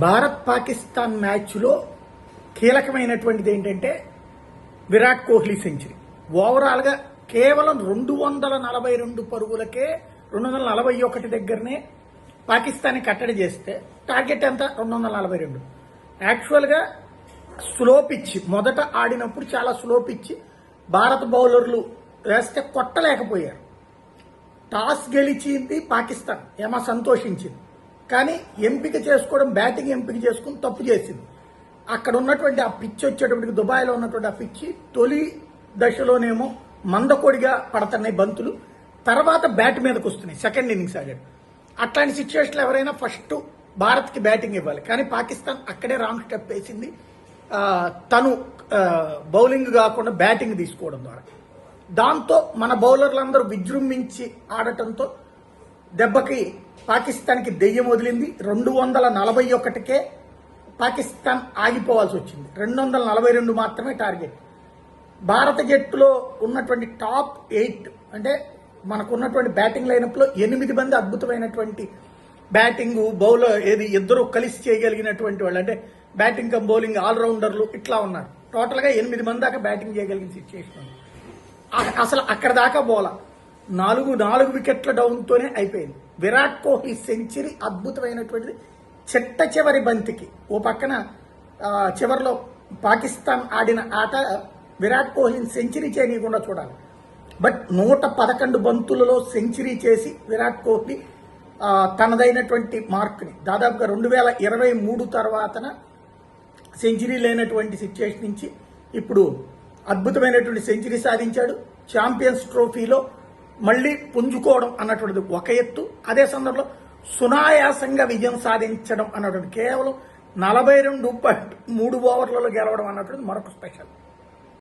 భారత్ పాకిస్తాన్ మ్యాచ్లో కీలకమైనటువంటిది ఏంటంటే విరాట్ కోహ్లీ సెంచరీ. ఓవరాల్గా కేవలం 242 పరుగులకే 241 దగ్గరనే పాకిస్తాన్ కట్టడి చేస్తే టార్గెట్ ఎంత 242. యాక్చువల్గా స్లో పిచ్ మొదట ఆడినప్పుడు చాలా స్లో పిచ్ భారత బౌలర్లు వేస్తే కొట్టలేకపోయారు. టాస్ గెలిచింది పాకిస్తాన్, ఏమో సంతోషించింది. కానీ ఎంపిక చేసుకోవడం, బ్యాటింగ్ ఎంపిక చేసుకుని తప్పు చేసింది. అక్కడ ఉన్నటువంటి ఆ పిచ్ వచ్చేటప్పటికి దుబాయ్లో ఉన్నటువంటి ఆ పిచ్ తొలి దశలోనేమో మందకొడిగా పడుతున్నాయి బంతులు, తర్వాత బ్యాట్ మీదకి వస్తున్నాయి. సెకండ్ ఇన్నింగ్స్ ఆడాడు. అట్లాంటి సిచ్యువేషన్లో ఎవరైనా ఫస్ట్ భారత్కి బ్యాటింగ్ ఇవ్వాలి. కానీ పాకిస్తాన్ అక్కడే రాంగ్ స్టెప్ వేసింది. తను బౌలింగ్ కాకుండా బ్యాటింగ్ తీసుకోవడం ద్వారా దాంతో మన బౌలర్లందరూ విజృంభించి ఆడటంతో దెబ్బకి పాకిస్తాన్కి దెయ్యం వదిలింది. 241కే పాకిస్తాన్ ఆగిపోవాల్సి వచ్చింది. 242 మాత్రమే టార్గెట్. భారత జట్టులో ఉన్నటువంటి టాప్ 8 అంటే మనకున్నటువంటి బ్యాటింగ్ లైనప్లో 8 మంది అద్భుతమైనటువంటి బ్యాటింగ్ బౌలర్ ఇద్దరు కలిసి చేయగలిగినటువంటి వాళ్ళు, అంటే బ్యాటింగ్ కమ్ బౌలింగ్ ఆల్రౌండర్లు ఇట్లా ఉన్నారు. టోటల్గా 8 మంది దాకా బ్యాటింగ్ చేయగలిగిన సిచ్యువేషన్ ఉంది. అసలు అక్కడ దాకా బోలా 4 వికెట్ల డౌన్తోనే అయిపోయింది. విరాట్ కోహ్లీ సెంచరీ అద్భుతమైనటువంటిది. చిట్ట చివరి బంతికి ఓ పక్కన చివరిలో పాకిస్తాన్ ఆడిన ఆట విరాట్ కోహ్లీని సెంచరీ చేయనీయకుండా చూడాలి. బట్ 111 బంతులలో సెంచరీ చేసి విరాట్ కోహ్లీ తనదైనటువంటి మార్క్ని దాదాపుగా 2023 తర్వాతన సెంచరీ లేనటువంటి సిచ్యువేషన్ నుంచి ఇప్పుడు అద్భుతమైనటువంటి సెంచరీ సాధించాడు. ఛాంపియన్స్ ట్రోఫీలో మళ్ళీ పుంజుకోవడం అన్నటువంటిది ఒక ఎత్తు, అదే సందర్భంలో సునాయాసంగా విజయం సాధించడం అన్నటువంటి కేవలం 42.3 ఓవర్లలో గెలవడం అన్నటువంటిది మరొక స్పెషల్.